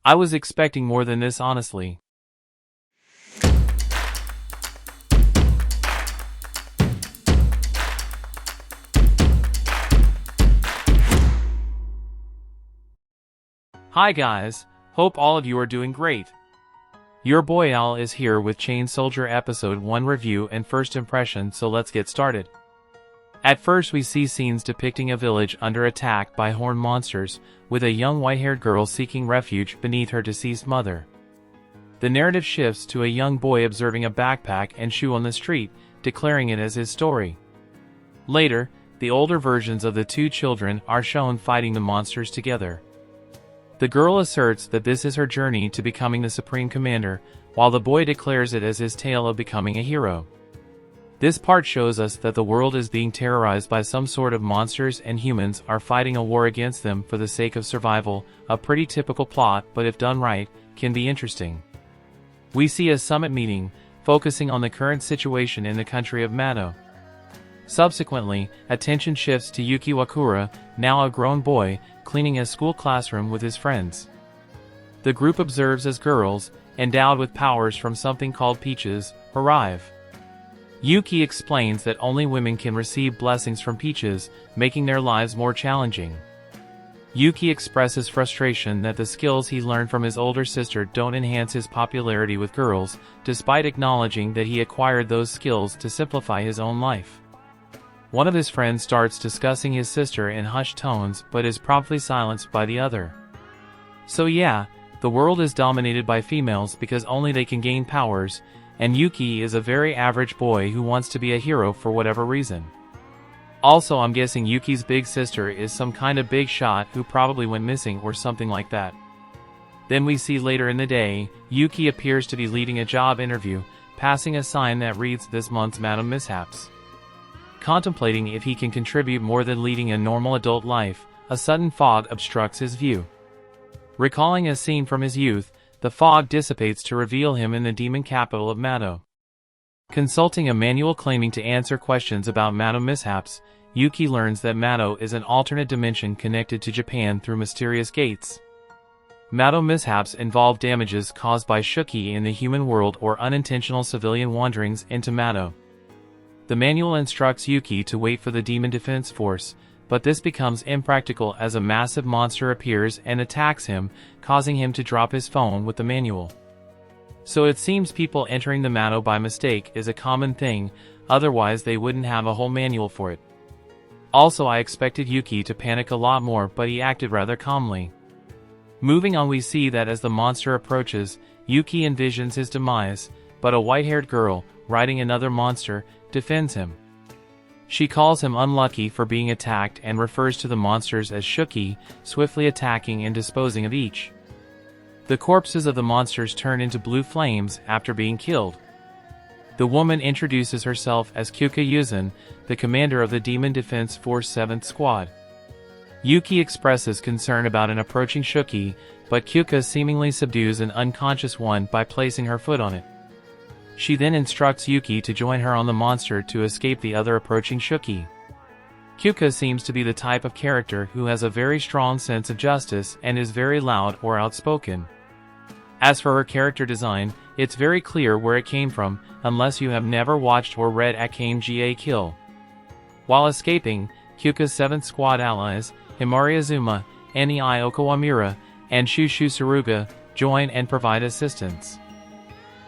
I was expecting more than this, honestly. Hi guys, hope all of you are doing great. Your boy Al is here with Chain Soldier Episode 1 review and first impression, so let's get started. At first we see scenes depicting a village under attack by horned monsters, with a young white-haired girl seeking refuge beneath her deceased mother. The narrative shifts to a young boy observing a backpack and shoe on the street, declaring it as his story. Later, the older versions of the two children are shown fighting the monsters together. The girl asserts that this is her journey to becoming the Supreme Commander, while the boy declares it as his tale of becoming a hero. This part shows us that the world is being terrorized by some sort of monsters and humans are fighting a war against them for the sake of survival, a pretty typical plot, but if done right, can be interesting. We see a summit meeting, focusing on the current situation in the country of Mado. Subsequently, attention shifts to Yuki Wakura, now a grown boy, cleaning a school classroom with his friends. The group observes as girls, endowed with powers from something called Peaches, arrive. Yuki explains that only women can receive blessings from Peaches, making their lives more challenging. Yuki expresses frustration that the skills he learned from his older sister don't enhance his popularity with girls, despite acknowledging that he acquired those skills to simplify his own life. One of his friends starts discussing his sister in hushed tones but is promptly silenced by the other. So yeah, the world is dominated by females because only they can gain powers, and Yuki is a very average boy who wants to be a hero for whatever reason. Also, I'm guessing Yuki's big sister is some kind of big shot who probably went missing or something like that. Then we see later in the day, Yuki appears to be leading a job interview, passing a sign that reads "This month's Madam Mishaps." Contemplating if he can contribute more than leading a normal adult life, a sudden fog obstructs his view. Recalling a scene from his youth, the fog dissipates to reveal him in the demon capital of Mado. Consulting a manual claiming to answer questions about Mado mishaps, Yuki learns that Mado is an alternate dimension connected to Japan through mysterious gates. Mado mishaps involve damages caused by Shuki in the human world or unintentional civilian wanderings into Mado. The manual instructs Yuki to wait for the demon defense force, but this becomes impractical as a massive monster appears and attacks him, causing him to drop his phone with the manual. So it seems people entering the Mado by mistake is a common thing, otherwise they wouldn't have a whole manual for it. Also, I expected Yuki to panic a lot more, but he acted rather calmly. Moving on, we see that as the monster approaches, Yuki envisions his demise, but a white-haired girl, riding another monster, defends him. She calls him unlucky for being attacked and refers to the monsters as Shuki, swiftly attacking and disposing of each. The corpses of the monsters turn into blue flames after being killed. The woman introduces herself as Kuka Yuzan, the commander of the Demon Defense Force 7th Squad. Yuki expresses concern about an approaching Shuki, but Kuka seemingly subdues an unconscious one by placing her foot on it. She then instructs Yuki to join her on the monster to escape the other approaching Shuki. Kuka seems to be the type of character who has a very strong sense of justice and is very loud or outspoken. As for her character design, it's very clear where it came from, unless you have never watched or read Akame ga Kill. While escaping, Kuka's 7th Squad allies, Himari Azuma, Nei Okawamura, and Shushu Saruga, join and provide assistance.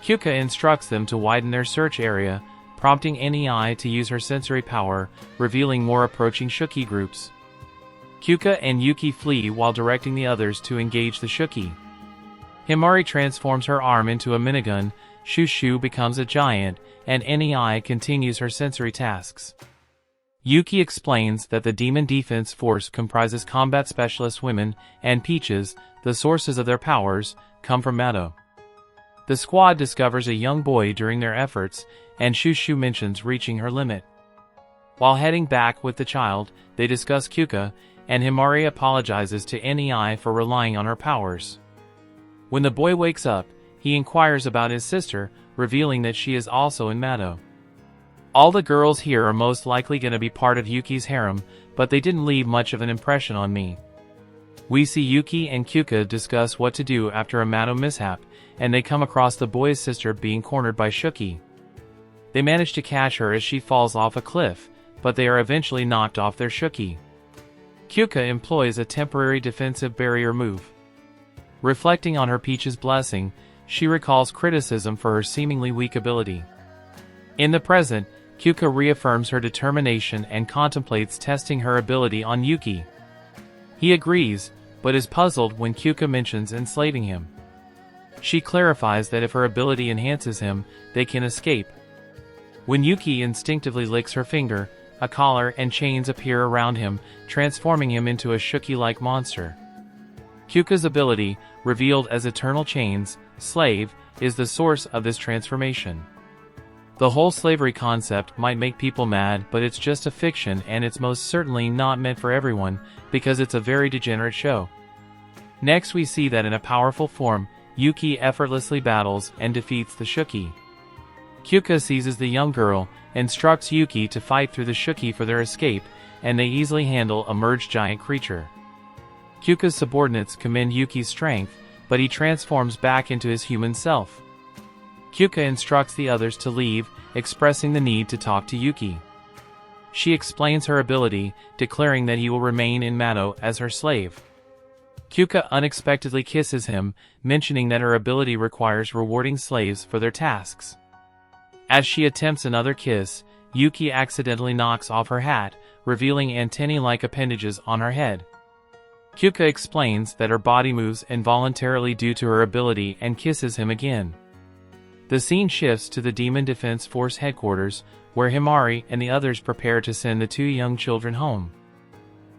Kuka instructs them to widen their search area, prompting Nei to use her sensory power, revealing more approaching Shuki groups. Kuka and Yuki flee while directing the others to engage the Shuki. Himari transforms her arm into a minigun, Shushu becomes a giant, and Nei continues her sensory tasks. Yuki explains that the Demon Defense Force comprises combat specialist women, and Peaches, the sources of their powers, come from Mado. The squad discovers a young boy during their efforts, and Shushu mentions reaching her limit. While heading back with the child, they discuss Kuka, and Himari apologizes to Nei for relying on her powers. When the boy wakes up, he inquires about his sister, revealing that she is also in Mado. All the girls here are most likely going to be part of Yuki's harem, but they didn't leave much of an impression on me. We see Yuki and Kuka discuss what to do after a Mado mishap, and they come across the boy's sister being cornered by Shuki. They manage to catch her as she falls off a cliff, but they are eventually knocked off their Shuki. Kuka employs a temporary defensive barrier move. Reflecting on her Peach's blessing, she recalls criticism for her seemingly weak ability. In the present, Kuka reaffirms her determination and contemplates testing her ability on Yuki. He agrees, but is puzzled when Kuka mentions enslaving him. She clarifies that if her ability enhances him, they can escape. When Yuki instinctively licks her finger, a collar and chains appear around him, transforming him into a Shuki-like monster. Kuka's ability, revealed as Eternal Chains, Slave, is the source of this transformation. The whole slavery concept might make people mad, but it's just a fiction and it's most certainly not meant for everyone, because it's a very degenerate show. Next we see that in a powerful form, Yuki effortlessly battles and defeats the Shuki. Kuka seizes the young girl, instructs Yuki to fight through the Shuki for their escape, and they easily handle a merged giant creature. Kuka's subordinates commend Yuki's strength, but he transforms back into his human self. Kuka instructs the others to leave, expressing the need to talk to Yuki. She explains her ability, declaring that he will remain in Mado as her slave. Kuka unexpectedly kisses him, mentioning that her ability requires rewarding slaves for their tasks. As she attempts another kiss, Yuki accidentally knocks off her hat, revealing antennae-like appendages on her head. Kuka explains that her body moves involuntarily due to her ability and kisses him again. The scene shifts to the Demon Defense Force headquarters, where Himari and the others prepare to send the two young children home.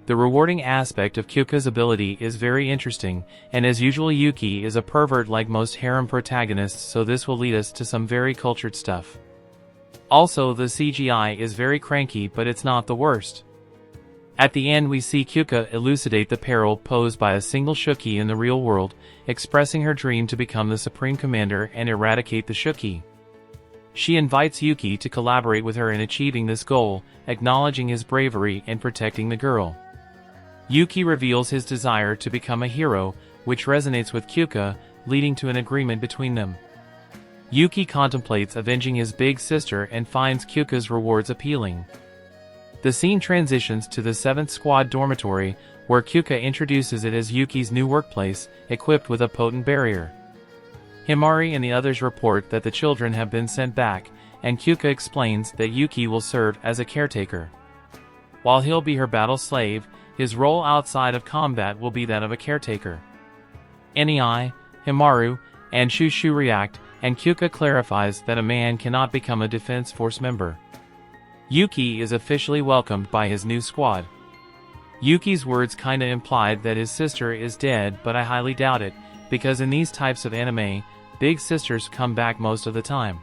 The rewarding aspect of Kuka's ability is very interesting, and as usual Yuki is a pervert like most harem protagonists, so this will lead us to some very cultured stuff. Also, the CGI is very cranky, but it's not the worst. At the end we see Kuka elucidate the peril posed by a single Shuki in the real world, expressing her dream to become the Supreme Commander and eradicate the Shuki. She invites Yuki to collaborate with her in achieving this goal, acknowledging his bravery in protecting the girl. Yuki reveals his desire to become a hero, which resonates with Kuka, leading to an agreement between them. Yuki contemplates avenging his big sister and finds Kuka's rewards appealing. The scene transitions to the 7th Squad dormitory, where Kuka introduces it as Yuki's new workplace, equipped with a potent barrier. Himari and the others report that the children have been sent back, and Kuka explains that Yuki will serve as a caretaker. While he'll be her battle slave, his role outside of combat will be that of a caretaker. Nei, Himaru, and Shushu react, and Kuka clarifies that a man cannot become a defense force member. Yuki is officially welcomed by his new squad. Yuki's words kinda implied that his sister is dead, but I highly doubt it, because in these types of anime, big sisters come back most of the time.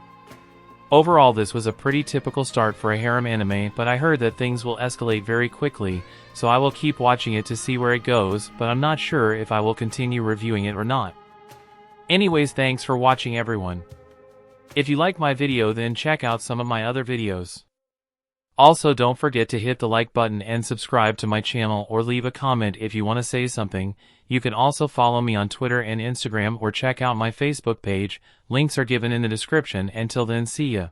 Overall, this was a pretty typical start for a harem anime, but I heard that things will escalate very quickly, so I will keep watching it to see where it goes, but I'm not sure if I will continue reviewing it or not. Anyways, thanks for watching everyone. If you like my video, then check out some of my other videos. Also, don't forget to hit the like button and subscribe to my channel, or leave a comment if you want to say something. You can also follow me on Twitter and Instagram, or check out my Facebook page. Links are given in the description. Until then, see ya.